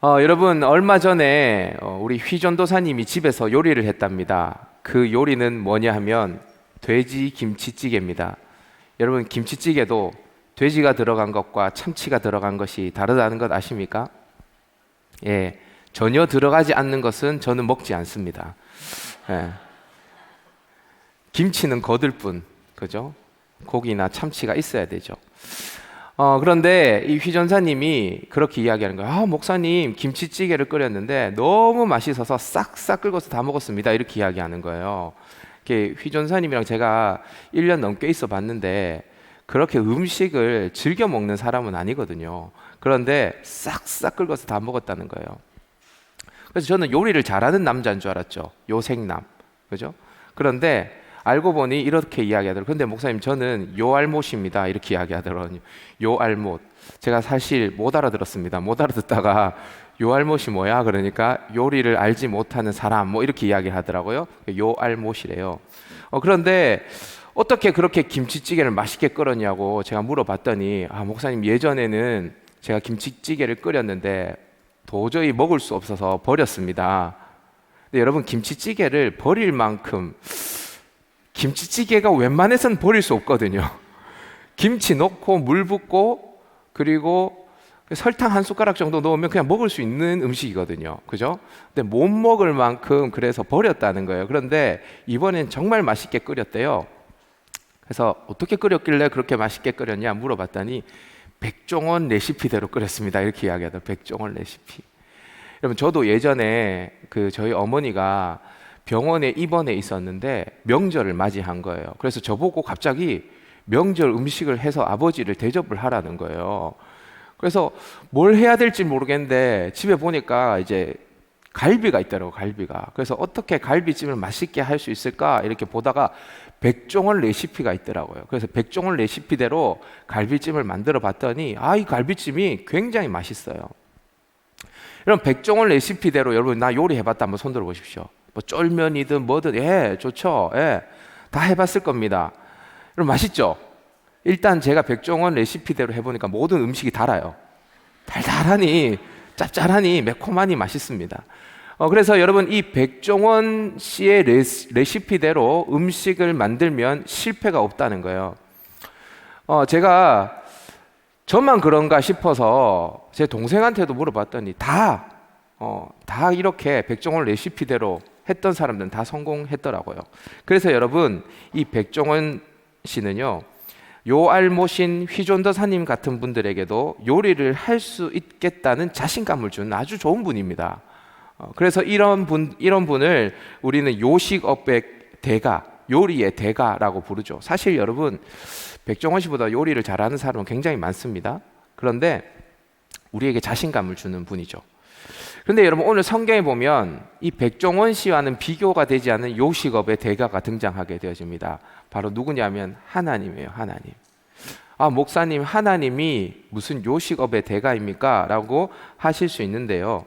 여러분 얼마 전에 우리 휘전도사님이 집에서 요리를 했답니다. 그 요리는 뭐냐 하면 돼지 김치찌개입니다. 여러분 김치찌개도 돼지가 들어간 것과 참치가 들어간 것이 다르다는 것 아십니까? 예, 전혀 들어가지 않는 것은 저는 먹지 않습니다. 예, 김치는 거들 뿐, 그죠? 고기나 참치가 있어야 되죠. 그런데 이 휘전사님이 그렇게 이야기하는 거예요. 목사님, 김치찌개를 끓였는데 너무 맛있어서 싹싹 긁어서 다 먹었습니다. 이렇게 이야기하는 거예요. 휘전사님이랑 제가 1년 넘게 있어 봤는데 그렇게 음식을 즐겨 먹는 사람은 아니거든요. 그런데 싹싹 긁어서 다 먹었다는 거예요. 그래서 저는 요리를 잘하는 남자인 줄 알았죠. 요생남, 그죠? 그런데 알고 보니 이렇게 이야기하더라고요. 근데 목사님, 저는 요알못입니다. 이렇게 이야기하더라고요. 요알못. 제가 사실 못 알아들었습니다. 못 알아듣다가 요알못이 뭐야? 그러니까 요리를 알지 못하는 사람, 뭐 이렇게 이야기를 하더라고요. 요알못이래요. 그런데 어떻게 그렇게 김치찌개를 맛있게 끓였냐고 제가 물어봤더니, 목사님, 예전에는 제가 김치찌개를 끓였는데 도저히 먹을 수 없어서 버렸습니다. 근데 여러분, 김치찌개를 버릴 만큼 김치찌개가 웬만해서는 버릴 수 없거든요. 김치 넣고 물 붓고 그리고 설탕 한 숟가락 정도 넣으면 그냥 먹을 수 있는 음식이거든요. 그죠? 근데 못 먹을 만큼 그래서 버렸다는 거예요. 그런데 이번엔 정말 맛있게 끓였대요. 그래서 어떻게 끓였길래 그렇게 맛있게 끓였냐 물어봤더니 백종원 레시피대로 끓였습니다. 이렇게 이야기하더라고요. 백종원 레시피. 여러분, 저도 예전에 저희 어머니가 병원에 입원해 있었는데 명절을 맞이한 거예요. 그래서 저보고 갑자기 명절 음식을 해서 아버지를 대접을 하라는 거예요. 그래서 뭘 해야 될지 모르겠는데 집에 보니까 이제 갈비가 있더라고요. 갈비가. 그래서 어떻게 갈비찜을 맛있게 할 수 있을까 이렇게 보다가 백종원 레시피가 있더라고요. 그래서 백종원 레시피대로 갈비찜을 만들어 봤더니 이 갈비찜이 굉장히 맛있어요. 여러분, 백종원 레시피대로 여러분 나 요리 해봤다 한번 손들어 보십시오. 뭐 쫄면이든 뭐든 좋죠. 다 해봤을 겁니다. 여러분, 맛있죠? 일단 제가 백종원 레시피대로 해보니까 모든 음식이 달아요. 달달하니 짭짤하니 매콤하니 맛있습니다. 그래서 여러분, 이 백종원 씨의 레시피대로 음식을 만들면 실패가 없다는 거예요. 제가 저만 그런가 싶어서 제 동생한테도 물어봤더니 다 이렇게 백종원 레시피대로 했던 사람들은 다 성공했더라고요. 그래서 여러분, 이 백종원 씨는요, 요알못인 휘존더사님 같은 분들에게도 요리를 할 수 있겠다는 자신감을 주는 아주 좋은 분입니다. 그래서 이런 분을 우리는 요식업의 대가, 요리의 대가라고 부르죠. 사실 여러분, 백종원 씨보다 요리를 잘하는 사람은 굉장히 많습니다. 그런데 우리에게 자신감을 주는 분이죠. 그런데 여러분, 오늘 성경에 보면 이 백종원 씨와는 비교가 되지 않는 요식업의 대가가 등장하게 되어집니다. 바로 누구냐면 하나님이에요. 하나님. 목사님, 하나님이 무슨 요식업의 대가입니까? 라고 하실 수 있는데요.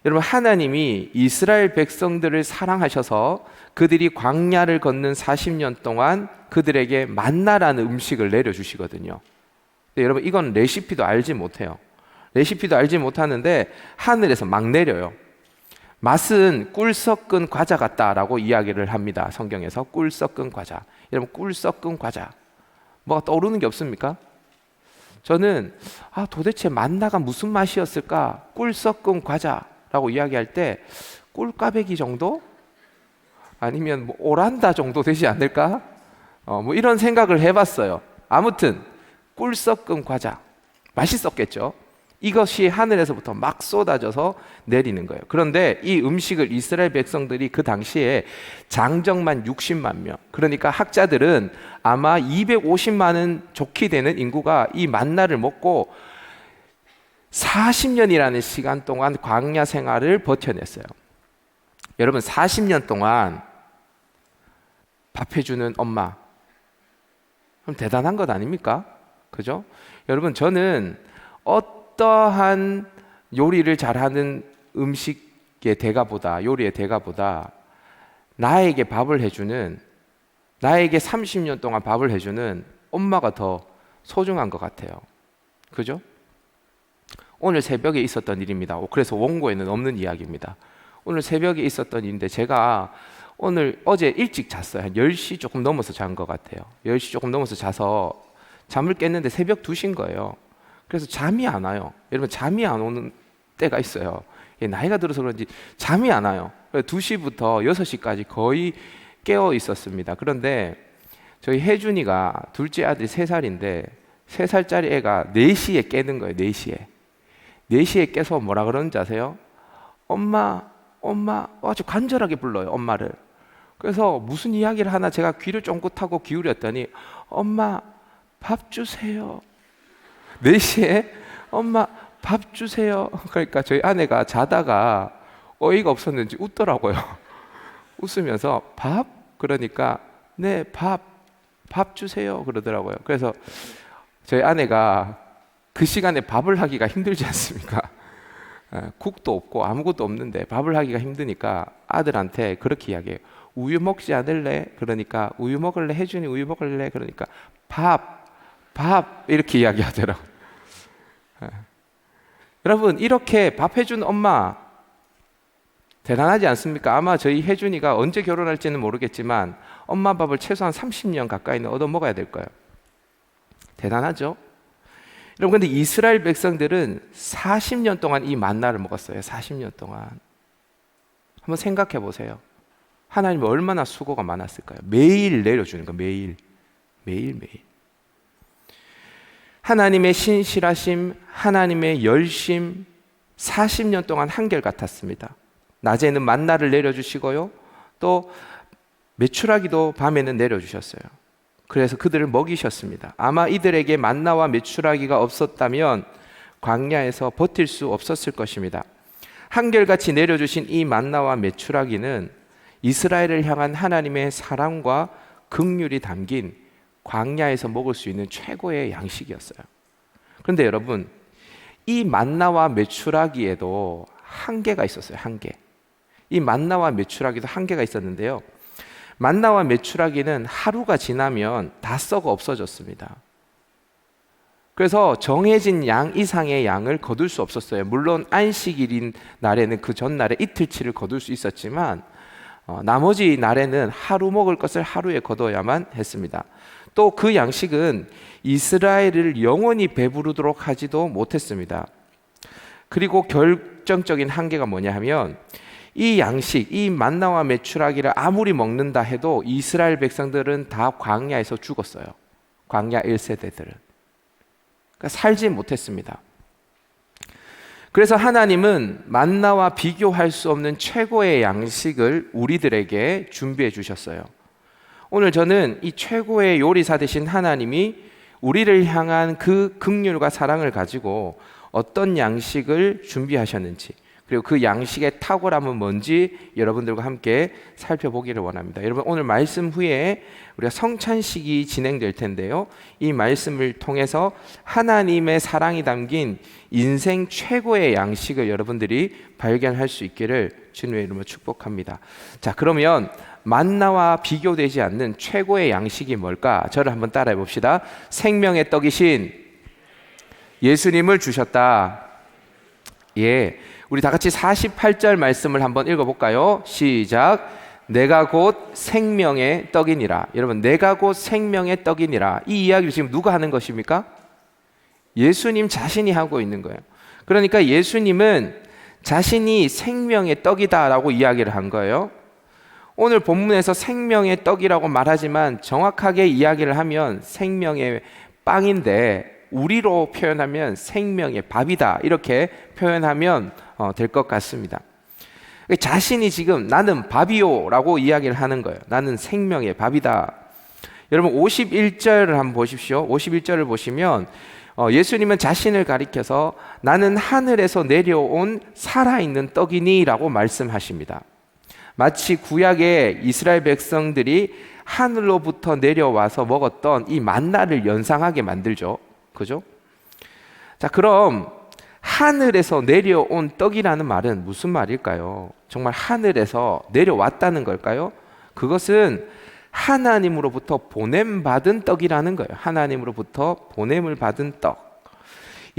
여러분, 하나님이 이스라엘 백성들을 사랑하셔서 그들이 광야를 걷는 40년 동안 그들에게 만나라는 음식을 내려주시거든요. 근데 여러분, 이건 레시피도 알지 못해요. 레시피도 알지 못하는데 하늘에서 막 내려요. 맛은 꿀 섞은 과자 같다라고 이야기를 합니다. 성경에서 꿀 섞은 과자. 여러분, 꿀 섞은 과자 뭐가 떠오르는 게 없습니까? 저는 도대체 만나가 무슨 맛이었을까? 꿀 섞은 과자라고 이야기할 때 꿀꽈배기 정도? 아니면 뭐 오란다 정도 되지 않을까? 뭐 이런 생각을 해봤어요. 아무튼 꿀 섞은 과자 맛있었겠죠. 이것이 하늘에서부터 막 쏟아져서 내리는 거예요. 그런데 이 음식을 이스라엘 백성들이 그 당시에 장정만 60만 명, 그러니까 학자들은 아마 250만은 좋게 되는 인구가 이 만나를 먹고 40년이라는 시간 동안 광야 생활을 버텨냈어요. 여러분, 40년 동안 밥 해주는 엄마, 그럼 대단한 것 아닙니까? 그죠? 여러분, 저는 어떠한 요리를 잘하는 음식의 대가보다, 요리의 대가보다 나에게 밥을 해주는, 나에게 30년 동안 밥을 해주는 엄마가 더 소중한 것 같아요. 그죠? 오늘 새벽에 있었던 일입니다. 그래서 원고에는 없는 이야기입니다. 오늘 새벽에 있었던 일인데 제가 어제 일찍 잤어요. 한 10시 조금 넘어서 잔 것 같아요. 10시 조금 넘어서 자서 잠을 깼는데 새벽 2시인 거예요. 그래서 잠이 안 와요. 여러분, 잠이 안 오는 때가 있어요. 나이가 들어서 그런지 잠이 안 와요. 2시부터 6시까지 거의 깨어 있었습니다. 그런데 저희 혜준이가 둘째 아들이 3살인데 3살짜리 애가 4시에 깨는 거예요. 4시에 깨서 뭐라 그러는지 아세요? 엄마 아주 간절하게 불러요, 엄마를. 그래서 무슨 이야기를 하나 제가 귀를 쫑긋하고 기울였더니 엄마 밥 주세요. 4시에 엄마 밥 주세요. 그러니까 저희 아내가 자다가 어이가 없었는지 웃더라고요. 웃으면서 밥? 그러니까 네, 밥 주세요 그러더라고요. 그래서 저희 아내가 그 시간에 밥을 하기가 힘들지 않습니까? 국도 없고 아무것도 없는데 밥을 하기가 힘드니까 아들한테 그렇게 이야기해요. 우유 먹지 않을래? 그러니까 우유 먹을래? 혜준이 우유 먹을래? 그러니까 밥 이렇게 이야기하더라고요. 여러분, 이렇게 밥 해준 엄마 대단하지 않습니까? 아마 저희 혜준이가 언제 결혼할지는 모르겠지만 엄마 밥을 최소한 30년 가까이는 얻어 먹어야 될 거예요. 대단하죠? 여러분, 근데 이스라엘 백성들은 40년 동안 이 만나를 먹었어요. 40년 동안. 한번 생각해 보세요. 하나님 얼마나 수고가 많았을까요? 매일 내려주는 거, 매일. 하나님의 신실하심, 하나님의 열심, 40년 동안 한결같았습니다. 낮에는 만나를 내려주시고요, 또 메추라기도 밤에는 내려주셨어요. 그래서 그들을 먹이셨습니다. 아마 이들에게 만나와 메추라기가 없었다면 광야에서 버틸 수 없었을 것입니다. 한결같이 내려주신 이 만나와 메추라기는 이스라엘을 향한 하나님의 사랑과 긍휼이 담긴 광야에서 먹을 수 있는 최고의 양식이었어요. 그런데 여러분, 이 만나와 메추라기에도 한계가 있었어요. 한계. 이 만나와 메추라기도 한계가 있었는데요, 만나와 메추라기는 하루가 지나면 다 썩어 없어졌습니다. 그래서 정해진 양 이상의 양을 거둘 수 없었어요. 물론 안식일인 날에는 그 전날에 이틀치를 거둘 수 있었지만 나머지 날에는 하루 먹을 것을 하루에 거둬야만 했습니다. 또 그 양식은 이스라엘을 영원히 배부르도록 하지도 못했습니다. 그리고 결정적인 한계가 뭐냐 하면 이 양식, 이 만나와 메추라기를 아무리 먹는다 해도 이스라엘 백성들은 다 광야에서 죽었어요. 광야 1세대들은. 그러니까 살지 못했습니다. 그래서 하나님은 만나와 비교할 수 없는 최고의 양식을 우리들에게 준비해 주셨어요. 오늘 저는 이 최고의 요리사 되신 하나님이 우리를 향한 그 긍휼과 사랑을 가지고 어떤 양식을 준비하셨는지, 그리고 그 양식의 탁월함은 뭔지 여러분들과 함께 살펴보기를 원합니다. 여러분, 오늘 말씀 후에 우리가 성찬식이 진행될 텐데요, 이 말씀을 통해서 하나님의 사랑이 담긴 인생 최고의 양식을 여러분들이 발견할 수 있기를 주님의 이름으로 축복합니다. 자, 그러면 만나와 비교되지 않는 최고의 양식이 뭘까? 저를 한번 따라해 봅시다. 생명의 떡이신 예수님을 주셨다. 예, 우리 다 같이 48절 말씀을 한번 읽어볼까요? 시작. 내가 곧 생명의 떡이니라. 여러분, 내가 곧 생명의 떡이니라, 이 이야기를 지금 누가 하는 것입니까? 예수님 자신이 하고 있는 거예요. 그러니까 예수님은 자신이 생명의 떡이다라고 이야기를 한 거예요. 오늘 본문에서 생명의 떡이라고 말하지만 정확하게 이야기를 하면 생명의 빵인데, 우리로 표현하면 생명의 밥이다, 이렇게 표현하면 될 것 같습니다. 자신이 지금 나는 밥이요 라고 이야기를 하는 거예요. 나는 생명의 밥이다. 여러분, 51절을 한번 보십시오. 51절을 보시면 예수님은 자신을 가리켜서 나는 하늘에서 내려온 살아있는 떡이니 라고 말씀하십니다. 마치 구약의 이스라엘 백성들이 하늘로부터 내려와서 먹었던 이 만나를 연상하게 만들죠. 그죠? 자, 그럼 하늘에서 내려온 떡이라는 말은 무슨 말일까요? 정말 하늘에서 내려왔다는 걸까요? 그것은 하나님으로부터 보냄받은 떡이라는 거예요. 하나님으로부터 보냄을 받은 떡.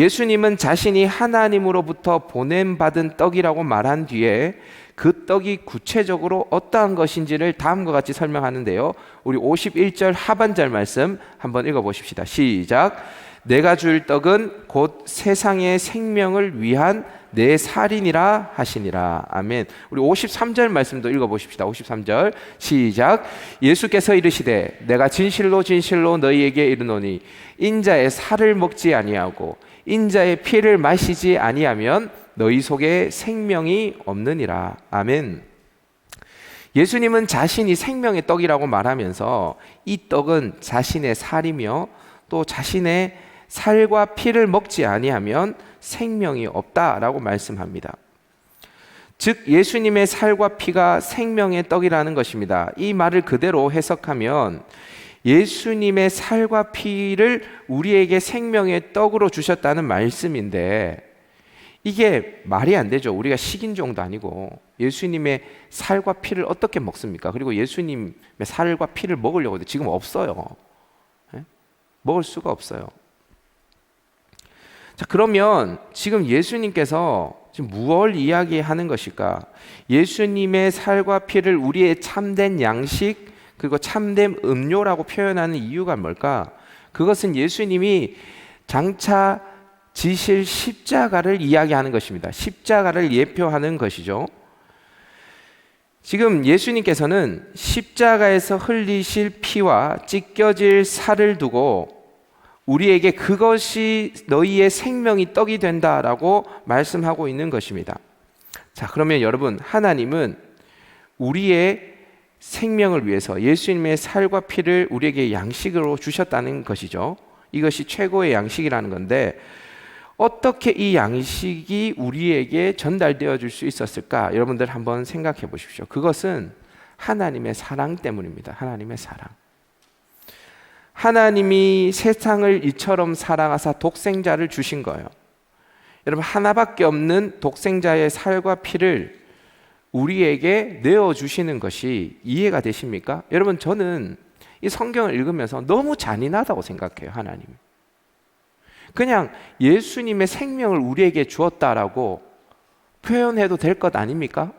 예수님은 자신이 하나님으로부터 보냄받은 떡이라고 말한 뒤에 그 떡이 구체적으로 어떠한 것인지를 다음과 같이 설명하는데요. 우리 51절 하반절 말씀 한번 읽어보십시다. 시작. 내가 줄 떡은 곧 세상의 생명을 위한 내 살이니라 하시니라. 아멘. 우리 53절 말씀도 읽어보십시다. 53절 시작. 예수께서 이르시되 내가 진실로 진실로 너희에게 이르노니 인자의 살을 먹지 아니하고 인자의 피를 마시지 아니하면 너희 속에 생명이 없느니라. 아멘. 예수님은 자신이 생명의 떡이라고 말하면서 이 떡은 자신의 살이며 또 자신의 살과 피를 먹지 아니하면 생명이 없다라고 말씀합니다. 즉 예수님의 살과 피가 생명의 떡이라는 것입니다. 이 말을 그대로 해석하면 예수님의 살과 피를 우리에게 생명의 떡으로 주셨다는 말씀인데, 이게 말이 안 되죠. 우리가 식인종도 아니고 예수님의 살과 피를 어떻게 먹습니까? 그리고 예수님의 살과 피를 먹으려고 해도 지금 없어요. 먹을 수가 없어요. 자, 그러면 지금 예수님께서 지금 무엇을 이야기하는 것일까? 예수님의 살과 피를 우리의 참된 양식 그리고 참된 음료라고 표현하는 이유가 뭘까? 그것은 예수님이 장차 지실 십자가를 이야기하는 것입니다. 십자가를 예표하는 것이죠. 지금 예수님께서는 십자가에서 흘리실 피와 찢겨질 살을 두고 우리에게 그것이 너희의 생명이 떡이 된다라고 말씀하고 있는 것입니다. 자, 그러면 여러분, 하나님은 우리의 생명을 위해서 예수님의 살과 피를 우리에게 양식으로 주셨다는 것이죠. 이것이 최고의 양식이라는 건데, 어떻게 이 양식이 우리에게 전달되어 줄 수 있었을까? 여러분들 한번 생각해 보십시오. 그것은 하나님의 사랑 때문입니다. 하나님의 사랑. 하나님이 세상을 이처럼 사랑하사 독생자를 주신 거예요. 여러분, 하나밖에 없는 독생자의 살과 피를 우리에게 내어주시는 것이 이해가 되십니까? 여러분, 저는 이 성경을 읽으면서 너무 잔인하다고 생각해요. 하나님 그냥 예수님의 생명을 우리에게 주었다라고 표현해도 될 것 아닙니까?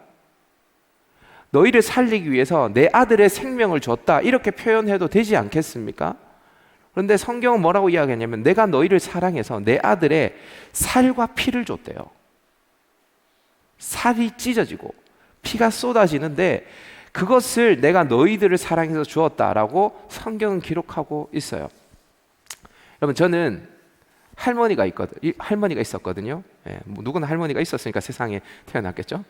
너희를 살리기 위해서 내 아들의 생명을 줬다, 이렇게 표현해도 되지 않겠습니까? 그런데 성경은 뭐라고 이야기하냐면 내가 너희를 사랑해서 내 아들의 살과 피를 줬대요. 살이 찢어지고 피가 쏟아지는데 그것을 내가 너희들을 사랑해서 주었다라고 성경은 기록하고 있어요. 여러분, 저는 할머니가 있었거든요. 누구나 할머니가 있었으니까 세상에 태어났겠죠.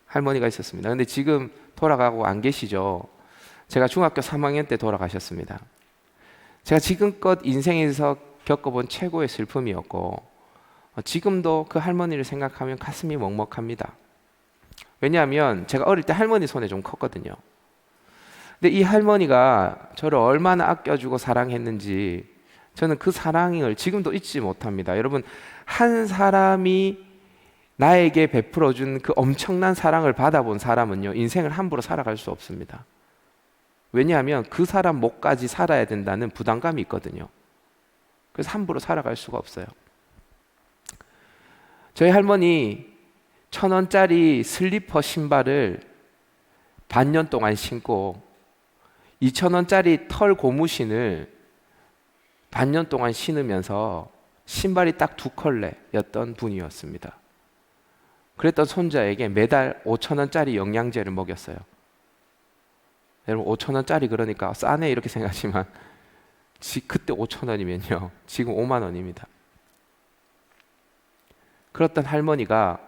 할머니가 있었습니다. 근데 지금 돌아가고 안 계시죠. 제가 중학교 3학년 때 돌아가셨습니다. 제가 지금껏 인생에서 겪어본 최고의 슬픔이었고, 지금도 그 할머니를 생각하면 가슴이 먹먹합니다. 왜냐하면 제가 어릴 때 할머니 손에 좀 컸거든요. 근데 이 할머니가 저를 얼마나 아껴주고 사랑했는지 저는 그 사랑을 지금도 잊지 못합니다. 여러분, 한 사람이 나에게 베풀어준 그 엄청난 사랑을 받아본 사람은요, 인생을 함부로 살아갈 수 없습니다. 왜냐하면 그 사람 목까지 살아야 된다는 부담감이 있거든요. 그래서 함부로 살아갈 수가 없어요. 저희 할머니 1,000원짜리 슬리퍼 신발을 반년 동안 신고 2,000원짜리 털 고무신을 반년 동안 신으면서 신발이 딱 2컬레였던 분이었습니다. 그랬던 손자에게 매달 5,000원짜리 영양제를 먹였어요. 여러분, 5,000원짜리 그러니까 싸네 이렇게 생각하지만 그때 5,000원이면요 지금 5만 원입니다. 그렇던 할머니가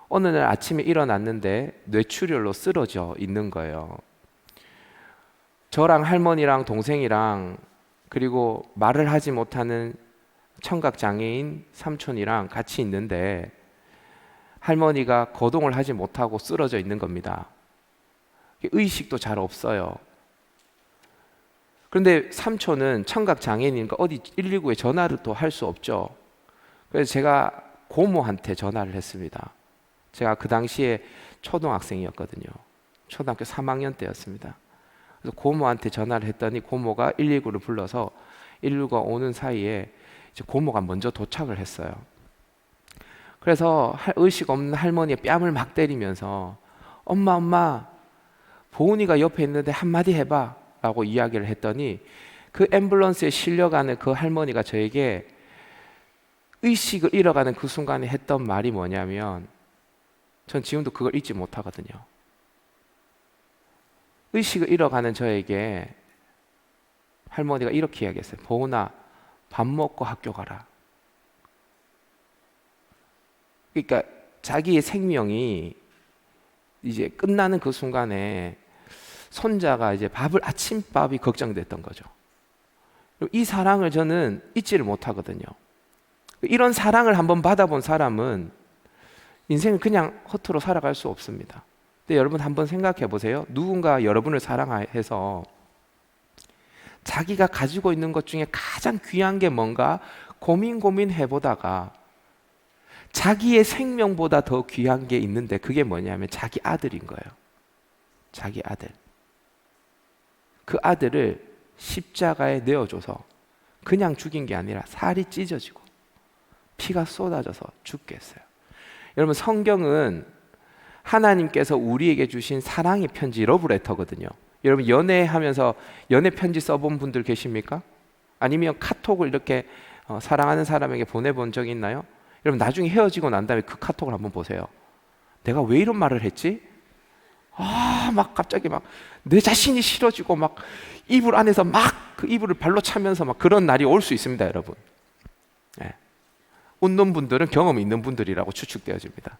어느 날 아침에 일어났는데 뇌출혈로 쓰러져 있는 거예요. 저랑 할머니랑 동생이랑 그리고 말을 하지 못하는 청각장애인 삼촌이랑 같이 있는데 할머니가 거동을 하지 못하고 쓰러져 있는 겁니다. 의식도 잘 없어요. 그런데 삼촌은 청각장애인이니까 어디 119에 전화를 또 할 수 없죠. 그래서 제가 고모한테 전화를 했습니다. 제가 그 당시에 초등학생이었거든요. 초등학교 3학년 때였습니다. 그래서 고모한테 전화를 했더니 고모가 119를 불러서 119가 오는 사이에 이제 고모가 먼저 도착을 했어요. 그래서 의식 없는 할머니의 뺨을 막 때리면서 엄마 보은이가 옆에 있는데 한마디 해봐 라고 이야기를 했더니 그 앰뷸런스에 실려가는 그 할머니가 저에게 의식을 잃어가는 그 순간에 했던 말이 뭐냐면, 전 지금도 그걸 잊지 못하거든요. 의식을 잃어가는 저에게 할머니가 이렇게 이야기했어요. 보은아, 밥 먹고 학교 가라. 그러니까 자기의 생명이 이제 끝나는 그 순간에 손자가 이제 아침밥이 걱정됐던 거죠. 이 사랑을 저는 잊지를 못하거든요. 이런 사랑을 한번 받아본 사람은 인생을 그냥 허투루 살아갈 수 없습니다. 근데 여러분 한번 생각해 보세요. 누군가 여러분을 사랑해서 자기가 가지고 있는 것 중에 가장 귀한 게 뭔가 고민해 보다가 자기의 생명보다 더 귀한 게 있는데, 그게 뭐냐면 자기 아들인 거예요. 자기 아들. 그 아들을 십자가에 내어줘서 그냥 죽인 게 아니라 살이 찢어지고 피가 쏟아져서 죽게 했어요. 여러분, 성경은 하나님께서 우리에게 주신 사랑의 편지, 러브레터거든요. 여러분, 연애하면서 연애 편지 써본 분들 계십니까? 아니면 카톡을 이렇게 사랑하는 사람에게 보내본 적이 있나요? 여러분, 나중에 헤어지고 난 다음에 그 카톡을 한번 보세요. 내가 왜 이런 말을 했지? 막 갑자기 막 내 자신이 싫어지고 막 이불 안에서 막 그 이불을 발로 차면서 막 그런 날이 올 수 있습니다, 여러분. 네. 웃는 분들은 경험이 있는 분들이라고 추측되어집니다.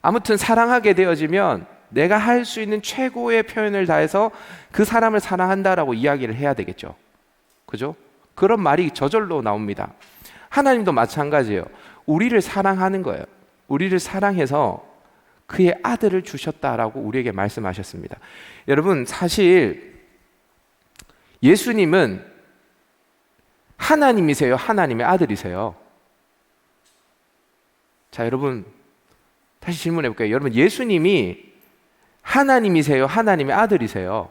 아무튼 사랑하게 되어지면 내가 할 수 있는 최고의 표현을 다해서 그 사람을 사랑한다라고 이야기를 해야 되겠죠. 그죠? 그런 말이 저절로 나옵니다. 하나님도 마찬가지예요. 우리를 사랑하는 거예요. 우리를 사랑해서 그의 아들을 주셨다라고 우리에게 말씀하셨습니다. 여러분, 사실 예수님은 하나님이세요? 하나님의 아들이세요? 자, 여러분 다시 질문해 볼게요. 여러분, 예수님이 하나님이세요? 하나님의 아들이세요?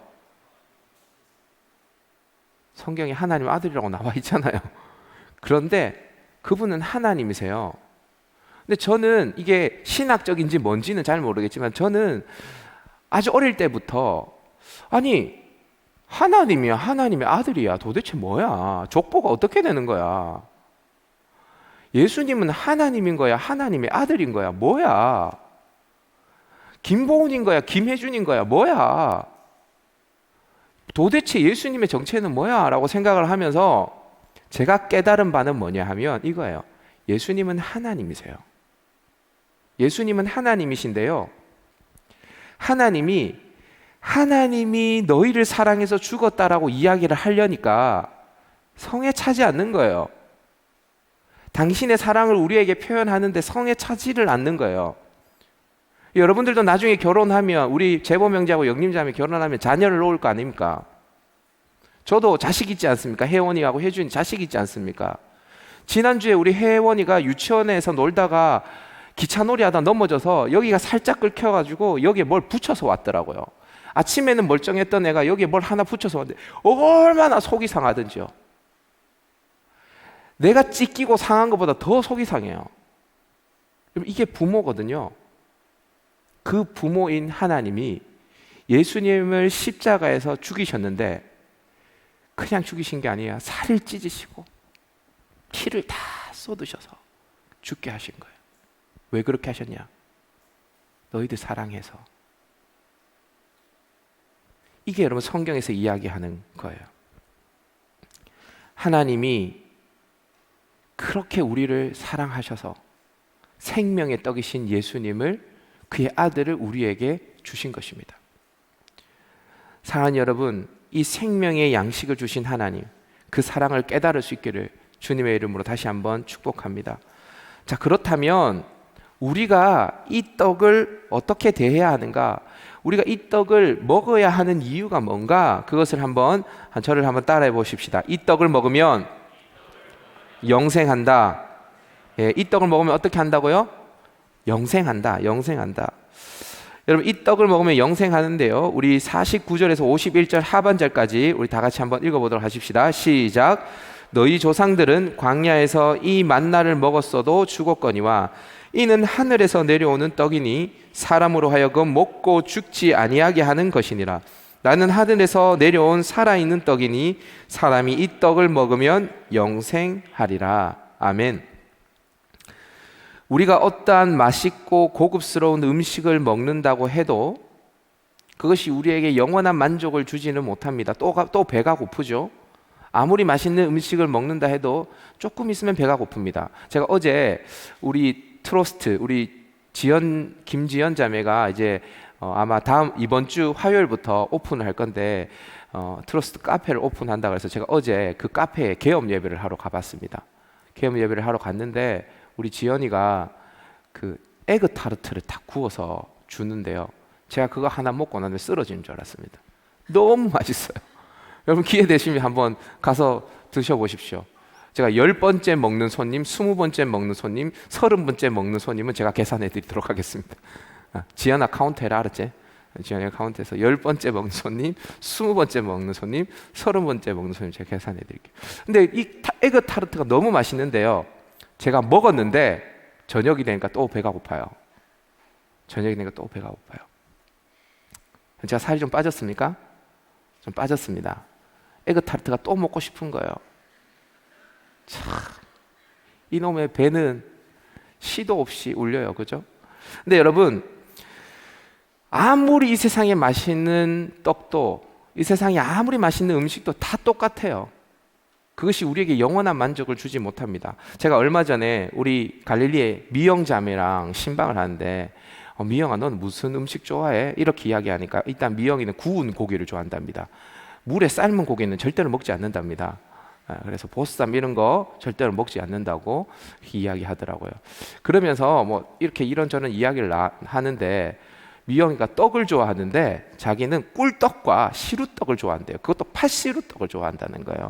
성경에 하나님의 아들이라고 나와 있잖아요. 그런데 그분은 하나님이세요. 근데 저는 이게 신학적인지 뭔지는 잘 모르겠지만, 저는 아주 어릴 때부터 아니, 하나님이야, 하나님의 아들이야, 도대체 뭐야? 족보가 어떻게 되는 거야? 예수님은 하나님인 거야, 하나님의 아들인 거야, 뭐야? 김보은인 거야, 김혜준인 거야, 뭐야? 도대체 예수님의 정체는 뭐야? 라고 생각을 하면서 제가 깨달은 바는 뭐냐 하면 이거예요. 예수님은 하나님이세요. 예수님은 하나님이신데요, 하나님이 너희를 사랑해서 죽었다라고 이야기를 하려니까 성에 차지 않는 거예요. 당신의 사랑을 우리에게 표현하는데 성에 차지를 않는 거예요. 여러분들도 나중에 결혼하면, 우리 재보명자하고 영림자매 결혼하면 자녀를 놓을 거 아닙니까? 저도 자식 있지 않습니까? 혜원이하고 혜준이 자식 있지 않습니까? 지난주에 우리 혜원이가 유치원에서 놀다가 기차놀이 하다 넘어져서 여기가 살짝 긁혀가지고 여기에 뭘 붙여서 왔더라고요. 아침에는 멀쩡했던 애가 여기에 뭘 하나 붙여서 왔는데 얼마나 속이 상하든지요. 내가 찢기고 상한 것보다 더 속이 상해요. 이게 부모거든요. 그 부모인 하나님이 예수님을 십자가에서 죽이셨는데 그냥 죽이신 게 아니에요. 살을 찢으시고 피를 다 쏟으셔서 죽게 하신 거예요. 왜 그렇게 하셨냐? 너희들 사랑해서. 이게 여러분 성경에서 이야기하는 거예요. 하나님이 그렇게 우리를 사랑하셔서 생명의 떡이신 예수님을, 그의 아들을 우리에게 주신 것입니다. 사랑하는 여러분, 이 생명의 양식을 주신 하나님, 그 사랑을 깨달을 수 있기를 주님의 이름으로 다시 한번 축복합니다. 자, 그렇다면 우리가 이 떡을 어떻게 대해야 하는가? 우리가 이 떡을 먹어야 하는 이유가 뭔가? 그것을 저를 한번 따라해 보십시다. 이 떡을 먹으면 영생한다. 예, 이 떡을 먹으면 어떻게 한다고요? 영생한다. 여러분, 이 떡을 먹으면 영생하는데요, 우리 49절에서 51절 하반절까지 우리 다 같이 한번 읽어보도록 하십시다. 시작. 너희 조상들은 광야에서 이 만나를 먹었어도 죽었거니와 이는 하늘에서 내려오는 떡이니 사람으로 하여금 먹고 죽지 아니하게 하는 것이니라. 나는 하늘에서 내려온 살아있는 떡이니 사람이 이 떡을 먹으면 영생하리라. 아멘. 우리가 어떠한 맛있고 고급스러운 음식을 먹는다고 해도 그것이 우리에게 영원한 만족을 주지는 못합니다. 또 배가 고프죠. 아무리 맛있는 음식을 먹는다 해도 조금 있으면 배가 고픕니다. 제가 어제 우리 트러스트, 우리 김지연 자매가 이제 아마 이번 주 화요일부터 오픈을 할 건데 트러스트 카페를 오픈한다 그래서 제가 어제 그 카페에 개업 예배를 하러 가봤습니다. 개업 예배를 하러 갔는데 우리 지연이가 그 에그 타르트를 다 구워서 주는데요. 제가 그거 하나 먹고 나면 쓰러지는 줄 알았습니다. 너무 맛있어요. 여러분 기회 되시면 한번 가서 드셔보십시오. 제가 10번째 먹는 손님, 20번째 먹는 손님, 30번째 먹는 손님은 제가 계산해 드리도록 하겠습니다. 지연아 카운트 해라, 알았지? 지연이가 카운트해서 10번째 먹는 손님, 20번째 먹는 손님, 30번째 먹는 손님 제가 계산해 드릴게요. 근데 이 에그 타르트가 너무 맛있는데요, 제가 먹었는데 저녁이 되니까 또 배가 고파요. 저녁이 되니까 또 배가 고파요. 제가 살이 좀 빠졌습니까? 좀 빠졌습니다. 에그 타르트가 또 먹고 싶은 거예요. 참, 이놈의 배는 시도 없이 울려요. 그죠? 근데 여러분, 아무리 이 세상에 맛있는 떡도, 이 세상에 아무리 맛있는 음식도 다 똑같아요. 그것이 우리에게 영원한 만족을 주지 못합니다. 제가 얼마 전에 우리 갈릴리의 미영 자매랑 신방을 하는데 미영아, 넌 무슨 음식 좋아해? 이렇게 이야기하니까 일단 미영이는 구운 고기를 좋아한답니다. 물에 삶은 고기는 절대로 먹지 않는답니다. 그래서 보쌈 이런 거 절대로 먹지 않는다고 이야기하더라고요. 그러면서 뭐 이렇게 이런저런 이야기를 하는데 미영이가 떡을 좋아하는데 자기는 꿀떡과 시루떡을 좋아한대요. 그것도 팥시루떡을 좋아한다는 거예요.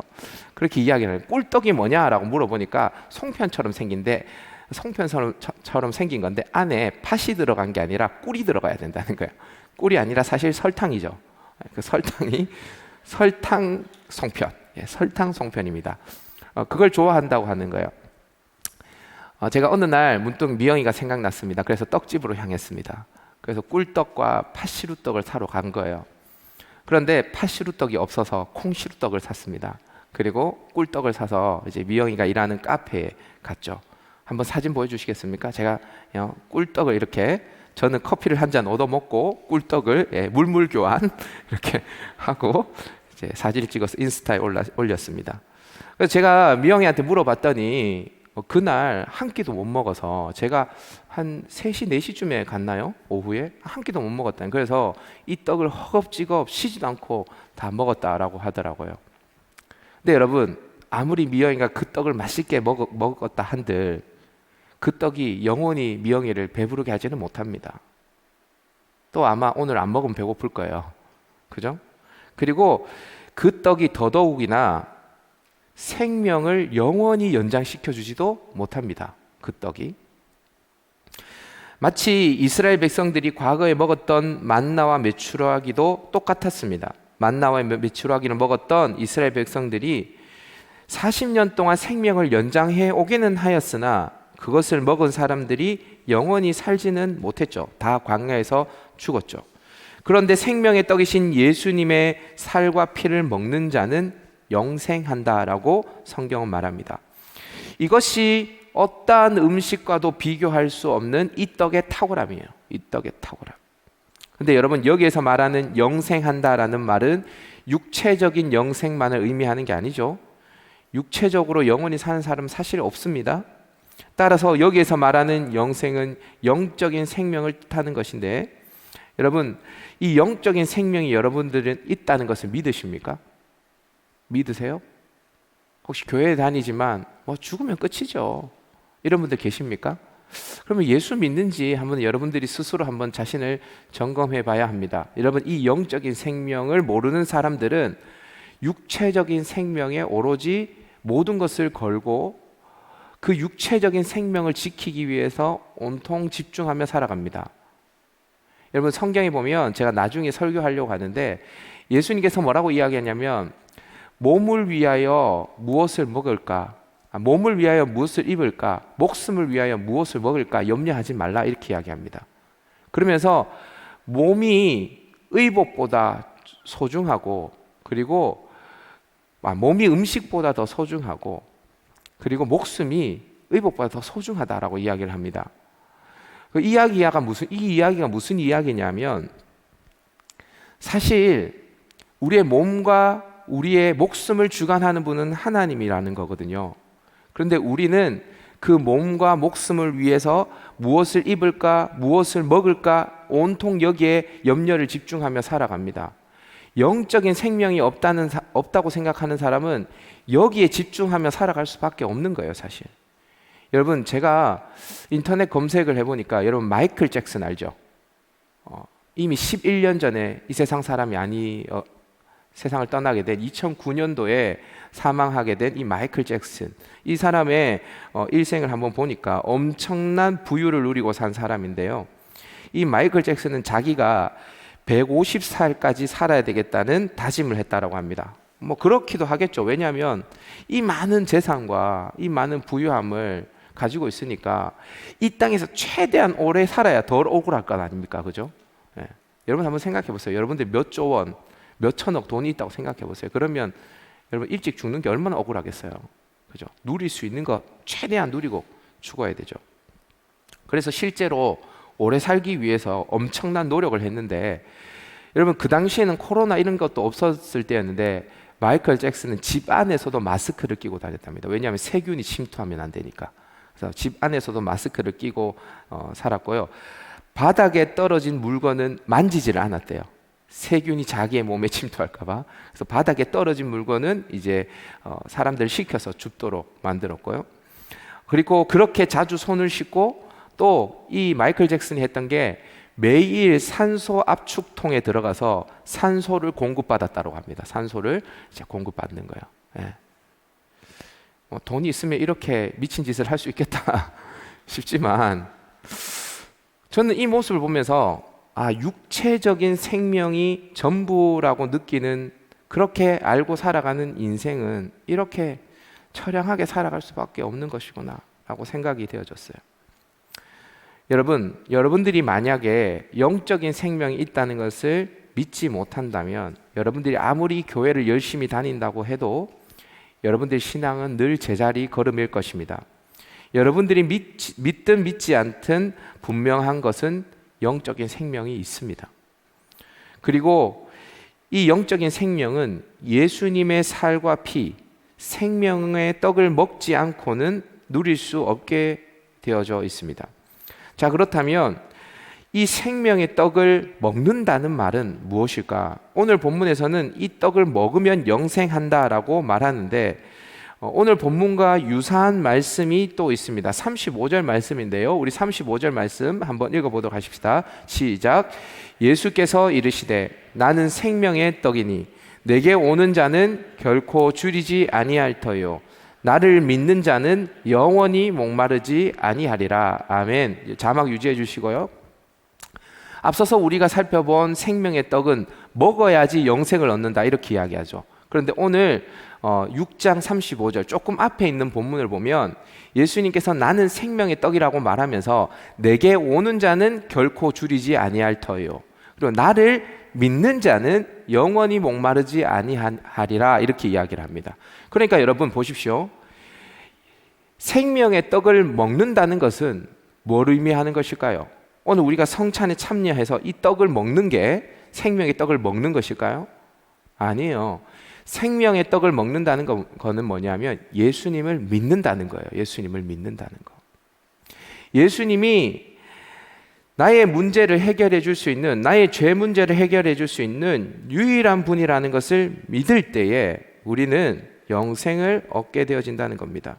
그렇게 이야기를 해요. 꿀떡이 뭐냐라고 물어보니까 송편처럼 생긴 건데 안에 팥이 들어간 게 아니라 꿀이 들어가야 된다는 거예요. 꿀이 아니라 사실 설탕이죠. 그 설탕이 설탕 송편, 설탕 송편입니다. 그걸 좋아한다고 하는 거예요. 제가 어느 날 문득 미영이가 생각났습니다. 그래서 떡집으로 향했습니다. 그래서 꿀떡과 팥시루떡을 사러 간 거예요. 그런데 팥시루떡이 없어서 콩시루떡을 샀습니다. 그리고 꿀떡을 사서 이제 미영이가 일하는 카페에 갔죠. 한번 사진 보여주시겠습니까? 제가 꿀떡을 이렇게, 저는 커피를 한 잔 얻어 먹고 꿀떡을 물물 교환 이렇게 하고 이제 사진을 찍어서 인스타에 올렸습니다. 그래서 제가 미영이한테 물어봤더니 그날 한 끼도 못 먹어서, 제가 한 3시, 4시쯤에 갔나요? 오후에? 한 끼도 못 먹었다. 그래서 이 떡을 허겁지겁 쉬지도 않고 다 먹었다라고 하더라고요. 근데 여러분, 아무리 미영이가 그 떡을 맛있게 먹었다 한들 그 떡이 영원히 미영이를 배부르게 하지는 못합니다. 또 아마 오늘 안 먹으면 배고플 거예요. 그죠? 그리고 그 떡이 더더욱이나 생명을 영원히 연장시켜 주지도 못합니다. 그 떡이. 마치 이스라엘 백성들이 과거에 먹었던 만나와 메추라기도 똑같았습니다. 만나와 메추라기를 먹었던 이스라엘 백성들이 40년 동안 생명을 연장해 오기는 하였으나 그것을 먹은 사람들이 영원히 살지는 못했죠. 다 광야에서 죽었죠. 그런데 생명의 떡이신 예수님의 살과 피를 먹는 자는 영생한다라고 성경은 말합니다. 이것이 어떠한 음식과도 비교할 수 없는 이 떡의 탁월함이에요. 이 떡의 탁월함. 근데 여러분, 여기에서 말하는 영생한다라는 말은 육체적인 영생만을 의미하는 게 아니죠. 육체적으로 영원히 사는 사람은 사실 없습니다. 따라서 여기에서 말하는 영생은 영적인 생명을 뜻하는 것인데, 여러분, 이 영적인 생명이 여러분들은 있다는 것을 믿으십니까? 믿으세요? 혹시 교회에 다니지만 뭐 죽으면 끝이죠, 이런 분들 계십니까? 그러면 예수 믿는지 한번 여러분들이 스스로 한번 자신을 점검해 봐야 합니다. 여러분, 이 영적인 생명을 모르는 사람들은 육체적인 생명에 오로지 모든 것을 걸고 그 육체적인 생명을 지키기 위해서 온통 집중하며 살아갑니다. 여러분, 성경에 보면, 제가 나중에 설교하려고 하는데 예수님께서 뭐라고 이야기하냐면 몸을 위하여 무엇을 먹을까? 몸을 위하여 무엇을 입을까? 목숨을 위하여 무엇을 먹을까? 염려하지 말라 이렇게 이야기합니다. 그러면서 몸이 의복보다 소중하고, 그리고 몸이 음식보다 더 소중하고, 그리고 목숨이 의복보다 더 소중하다라고 이야기를 합니다. 이 이야기가 무슨 이야기냐면, 사실 우리의 몸과 우리의 목숨을 주관하는 분은 하나님이라는 거거든요. 그런데 우리는 그 몸과 목숨을 위해서 무엇을 입을까, 무엇을 먹을까 온통 여기에 염려를 집중하며 살아갑니다. 영적인 생명이 없다고 생각하는 사람은 여기에 집중하며 살아갈 수밖에 없는 거예요, 사실. 여러분, 제가 인터넷 검색을 해보니까, 여러분 마이클 잭슨 알죠? 이미 11년 전에 이 세상 사람이 세상을 떠나게 된 2009년도에 사망하게 된 이 마이클 잭슨, 이 사람의 일생을 한번 보니까 엄청난 부유를 누리고 산 사람인데요. 이 마이클 잭슨은 자기가 150살까지 살아야 되겠다는 다짐을 했다라고 합니다. 뭐 그렇기도 하겠죠. 왜냐하면 이 많은 재산과 이 많은 부유함을 가지고 있으니까 이 땅에서 최대한 오래 살아야 덜 억울할 것 아닙니까? 그죠? 예. 여러분 한번 생각해 보세요. 여러분들 몇 조 원, 몇 천억 돈이 있다고 생각해 보세요. 그러면 여러분 일찍 죽는 게 얼마나 억울하겠어요. 그죠? 누릴 수 있는 거 최대한 누리고 죽어야 되죠. 그래서 실제로 오래 살기 위해서 엄청난 노력을 했는데, 여러분 그 당시에는 코로나 이런 것도 없었을 때였는데 마이클 잭슨은 집 안에서도 마스크를 끼고 다녔답니다. 왜냐하면 세균이 침투하면 안 되니까. 그래서 집 안에서도 마스크를 끼고 살았고요. 바닥에 떨어진 물건은 만지지를 않았대요. 세균이 자기의 몸에 침투할까 봐. 그래서 바닥에 떨어진 물건은 이제 사람들 시켜서 줍도록 만들었고요. 그리고 그렇게 자주 손을 씻고, 또 이 마이클 잭슨이 했던 게 매일 산소 압축통에 들어가서 산소를 공급받았다고 합니다. 산소를 이제 공급받는 거예요. 예. 돈이 있으면 이렇게 미친 짓을 할 수 있겠다 싶지만, 저는 이 모습을 보면서 육체적인 생명이 전부라고 느끼는, 그렇게 알고 살아가는 인생은 이렇게 처량하게 살아갈 수밖에 없는 것이구나 라고 생각이 되어졌어요. 여러분들이 만약에 영적인 생명이 있다는 것을 믿지 못한다면, 여러분들이 아무리 교회를 열심히 다닌다고 해도 여러분들의 신앙은 늘 제자리 걸음일 것입니다. 여러분들이 믿든 믿지 않든 분명한 것은 영적인 생명이 있습니다. 그리고 이 영적인 생명은 예수님의 살과 피, 생명의 떡을 먹지 않고는 누릴 수 없게 되어져 있습니다. 자, 그렇다면 이 생명의 떡을 먹는다는 말은 무엇일까? 오늘 본문에서는 이 떡을 먹으면 영생한다라고 말하는데, 오늘 본문과 유사한 말씀이 또 있습니다. 35절 말씀인데요. 우리 35절 말씀 한번 읽어보도록 하십시다. 시작. 예수께서 이르시되 나는 생명의 떡이니 내게 오는 자는 결코 줄이지 아니할 터요. 나를 믿는 자는 영원히 목마르지 아니하리라. 아멘. 자막 유지해 주시고요. 앞서서 우리가 살펴본 생명의 떡은 먹어야지 영생을 얻는다 이렇게 이야기하죠. 그런데 오늘 6장 35절 조금 앞에 있는 본문을 보면 예수님께서 나는 생명의 떡이라고 말하면서 내게 오는 자는 결코 줄이지 아니할 터요. 그리고 나를 믿는 자는 영원히 목마르지 아니하리라 이렇게 이야기를 합니다. 그러니까 여러분 보십시오. 생명의 떡을 먹는다는 것은 뭘 의미하는 것일까요? 오늘 우리가 성찬에 참여해서 이 떡을 먹는 게 생명의 떡을 먹는 것일까요? 아니에요. 생명의 떡을 먹는다는 거는 뭐냐면 예수님을 믿는다는 거예요. 예수님을 믿는다는 거. 예수님이 나의 문제를 해결해 줄 수 있는, 나의 죄 문제를 해결해 줄 수 있는 유일한 분이라는 것을 믿을 때에 우리는 영생을 얻게 되어진다는 겁니다.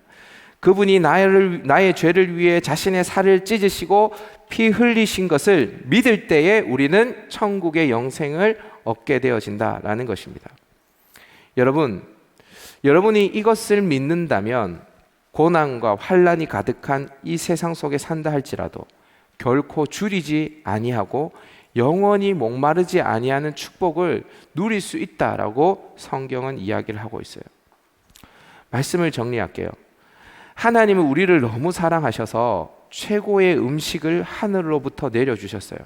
그분이 나의 죄를 위해 자신의 살을 찢으시고 피 흘리신 것을 믿을 때에 우리는 천국의 영생을 얻게 되어진다라는 것입니다. 여러분이 이것을 믿는다면 고난과 환난이 가득한 이 세상 속에 산다 할지라도 결코 줄이지 아니하고 영원히 목마르지 아니하는 축복을 누릴 수 있다라고 성경은 이야기를 하고 있어요. 말씀을 정리할게요. 하나님은 우리를 너무 사랑하셔서 최고의 음식을 하늘로부터 내려주셨어요.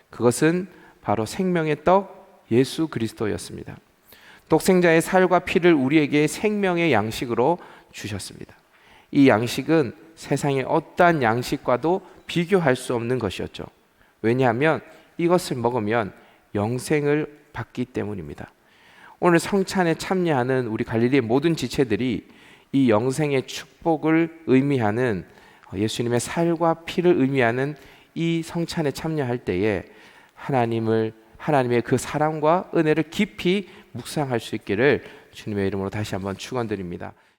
그것은 바로 생명의 떡 예수 그리스도였습니다. 독생자의 살과 피를 우리에게 생명의 양식으로 주셨습니다. 이 양식은 세상의 어떠한 양식과도 비교할 수 없는 것이었죠. 왜냐하면 이것을 먹으면 영생을 받기 때문입니다. 오늘 성찬에 참여하는 우리 갈릴리의 모든 지체들이 이 영생의 축복을 의미하는 예수님의 살과 피를 의미하는 이 성찬에 참여할 때에 하나님의 그 사랑과 은혜를 깊이 묵상할 수 있기를 주님의 이름으로 다시 한번 축원드립니다.